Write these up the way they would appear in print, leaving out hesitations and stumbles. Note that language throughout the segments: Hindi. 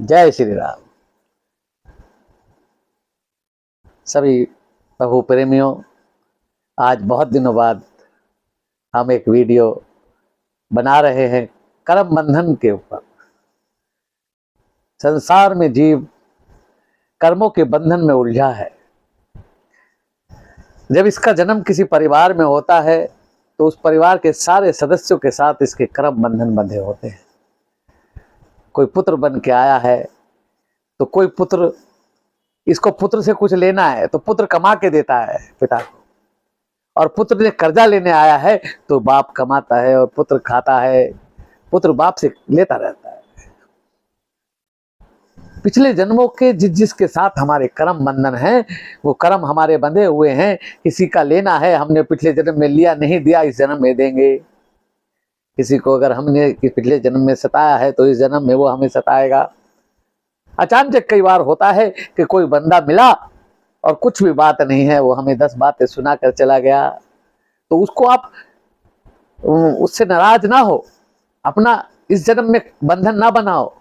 जय श्री राम। सभी प्रभु प्रेमियों, आज बहुत दिनों बाद हम एक वीडियो बना रहे हैं कर्म बंधन के ऊपर। संसार में जीव कर्मों के बंधन में उलझा है। जब इसका जन्म किसी परिवार में होता है तो उस परिवार के सारे सदस्यों के साथ इसके कर्म बंधन बंधे होते हैं। कोई पुत्र बन के आया है तो कोई पुत्र, इसको पुत्र से कुछ लेना है तो पुत्र कमा के देता है पिता को, और पुत्र ने कर्जा लेने आया है तो बाप कमाता है और पुत्र खाता है, पुत्र बाप से लेता रहता है। पिछले जन्मों के जिसके साथ हमारे कर्म बंधन है वो कर्म हमारे बंधे हुए हैं। किसी का लेना है, हमने पिछले जन्म में लिया, नहीं दिया, इस जन्म में देंगे। किसी को अगर हमने पिछले जन्म में सताया है तो इस जन्म में वो हमें सताएगा। अचानक कई बार होता है कि कोई बंदा मिला और कुछ भी बात नहीं है, वो हमें 10 बातें सुना कर चला गया, तो उसको आप उससे नाराज ना हो, अपना इस जन्म में बंधन ना बनाओ।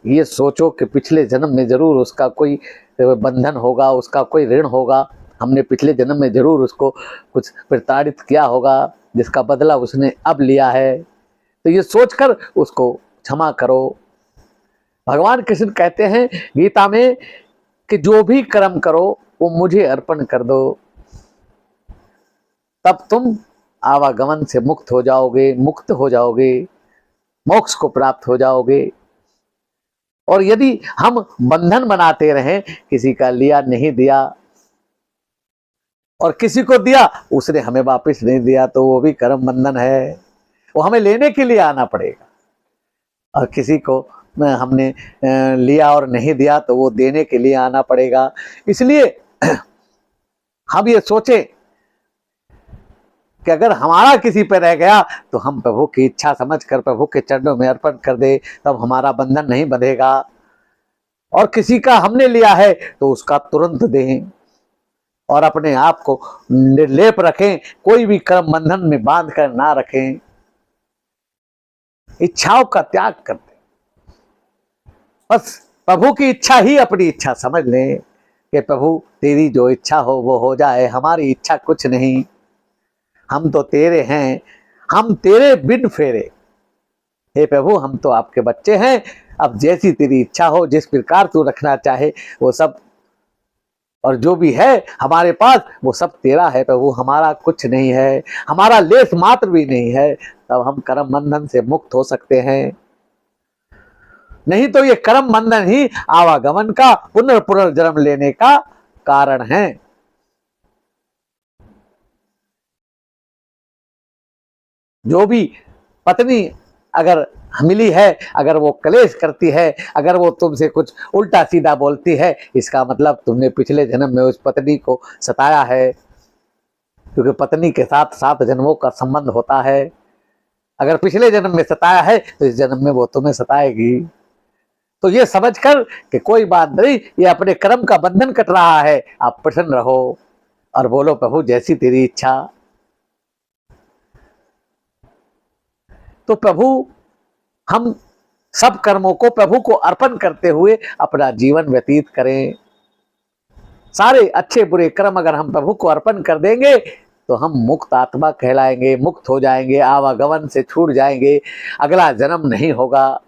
ये सोचो कि पिछले जन्म में जरूर उसका कोई बंधन होगा, उसका कोई ऋण होगा, हमने पिछले जन्म में जरूर उसको कुछ प्रताड़ित किया होगा जिसका बदला उसने अब लिया है। तो ये सोचकर उसको क्षमा करो। भगवान कृष्ण कहते हैं गीता में कि जो भी कर्म करो वो मुझे अर्पण कर दो, तब तुम आवागमन से मुक्त हो जाओगे, मुक्त हो जाओगे, मोक्ष को प्राप्त हो जाओगे। और यदि हम बंधन बनाते रहें, किसी का लिया नहीं दिया और किसी को दिया उसने हमें वापस नहीं दिया, तो वो भी कर्म बंधन है। वो हमें लेने के लिए आना पड़ेगा, और किसी को हमने लिया और नहीं दिया तो वो देने के लिए आना पड़ेगा। इसलिए हम ये सोचें कि अगर हमारा किसी पे रह गया तो हम प्रभु की इच्छा समझकर प्रभु के चरणों में अर्पण कर दे, तब हमारा बंधन नहीं बंधेगा। और किसी का हमने लिया है तो उसका तुरंत दें और अपने आप को निर्लेप रखें, कोई भी कर्म बंधन में बांध कर ना रखें, इच्छाओं का त्याग कर दें। बस प्रभु की इच्छा ही अपनी इच्छा समझ लें कि प्रभु तेरी जो इच्छा हो वो हो जाए, हमारी इच्छा कुछ नहीं, हम तो तेरे हैं, हम तेरे बिन फेरे। हे प्रभु, हम तो आपके बच्चे हैं, अब जैसी तेरी इच्छा हो, जिस प्रकार तू रखना चाहे वो सब, और जो भी है हमारे पास वो सब तेरा है प्रभु, हमारा कुछ नहीं है, हमारा लेस मात्र भी नहीं है। तब हम कर्म बंधन से मुक्त हो सकते हैं। नहीं तो ये कर्म बंधन ही आवागमन का, पुनर्जन्म लेने का कारण है। जो भी पत्नी अगर मिली है, अगर वो कलेश करती है, अगर वो तुमसे कुछ उल्टा सीधा बोलती है, इसका मतलब तुमने पिछले जन्म में उस पत्नी को सताया है, क्योंकि पत्नी के साथ 7 जन्मों का संबंध होता है। अगर पिछले जन्म में सताया है तो इस जन्म में वो तुम्हें सताएगी। तो ये समझकर कि कोई बात नहीं, ये अपने कर्म का बंधन कट रहा है, आप प्रसन्न रहो और बोलो प्रभु जैसी तेरी इच्छा। तो प्रभु, हम सब कर्मों को प्रभु को अर्पण करते हुए अपना जीवन व्यतीत करें। सारे अच्छे बुरे कर्म अगर हम प्रभु को अर्पण कर देंगे तो हम मुक्त आत्मा कहलाएंगे, मुक्त हो जाएंगे, आवागमन से छूट जाएंगे, अगला जन्म नहीं होगा,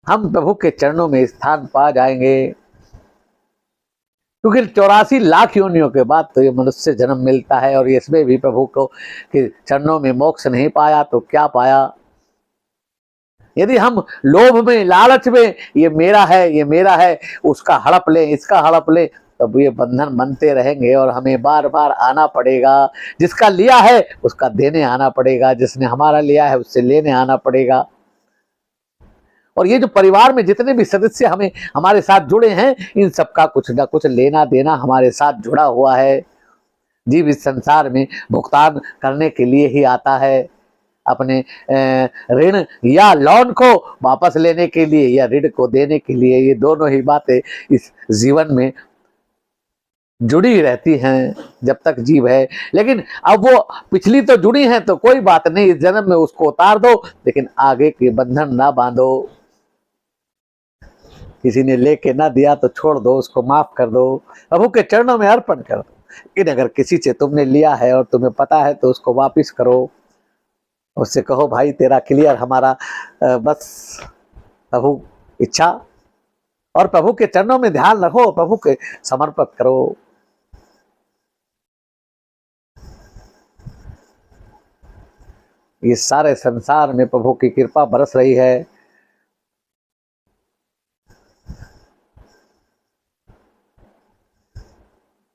हम प्रभु के चरणों में स्थान पा जाएंगे। क्योंकि 84 लाख योनियों के बाद तो ये मनुष्य जन्म मिलता है, और इसमें भी प्रभु को के चरणों में मोक्ष नहीं पाया तो क्या पाया। यदि हम लोभ में, लालच में, ये मेरा है, ये मेरा है, उसका हड़प लें, इसका हड़प लें, तब ये बंधन बनते रहेंगे और हमें बार बार आना पड़ेगा। जिसका लिया है उसका देने आना पड़ेगा, जिसने हमारा लिया है उससे लेने आना पड़ेगा। और ये जो परिवार में जितने भी सदस्य हमारे साथ जुड़े हैं, इन सबका कुछ ना कुछ लेना देना हमारे साथ जुड़ा हुआ है। जीव इस संसार में भुगतान करने के लिए ही आता है, अपने ऋण या लोन को वापस लेने के लिए या ऋण को देने के लिए। ये दोनों ही बातें इस जीवन में जुड़ी रहती हैं जब तक जीव है। लेकिन अब वो पिछली तो जुड़ी हैं तो कोई बात नहीं, इस जन्म में उसको उतार दो, लेकिन आगे के बंधन ना बांधो। किसी ने लेके ना दिया तो छोड़ दो, उसको माफ कर दो, प्रभु के चरणों में अर्पण कर दो। लेकिन अगर किसी से तुमने लिया है और तुम्हें पता है तो उसको वापिस करो, उससे कहो भाई तेरा क्लियर, हमारा बस प्रभु इच्छा, और प्रभु के चरणों में ध्यान रखो, प्रभु के समर्पित करो। ये सारे संसार में प्रभु की कृपा बरस रही है।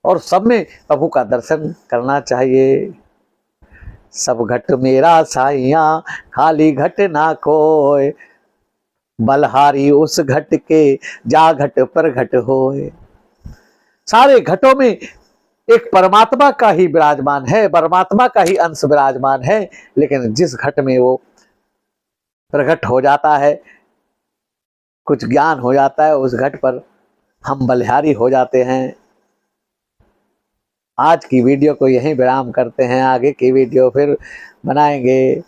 और सब में प्रभु का दर्शन करना चाहिए। सब घट मेरा साइया, खाली घट ना कोय, बलहारी उस घट के, जा घट पर घट होए। सारे घटों में एक परमात्मा का ही विराजमान है, परमात्मा का ही अंश विराजमान है, लेकिन जिस घट में वो प्रकट हो जाता है, कुछ ज्ञान हो जाता है, उस घट पर हम बलिहारी हो जाते हैं। आज की वीडियो को यहीं विराम करते हैं, आगे की वीडियो फिर बनाएंगे।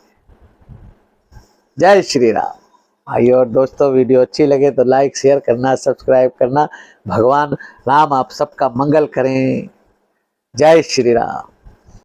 जय श्री राम। भाई और दोस्तों, वीडियो अच्छी लगे तो लाइक शेयर करना, सब्सक्राइब करना। भगवान राम आप सबका मंगल करें। जय श्री राम।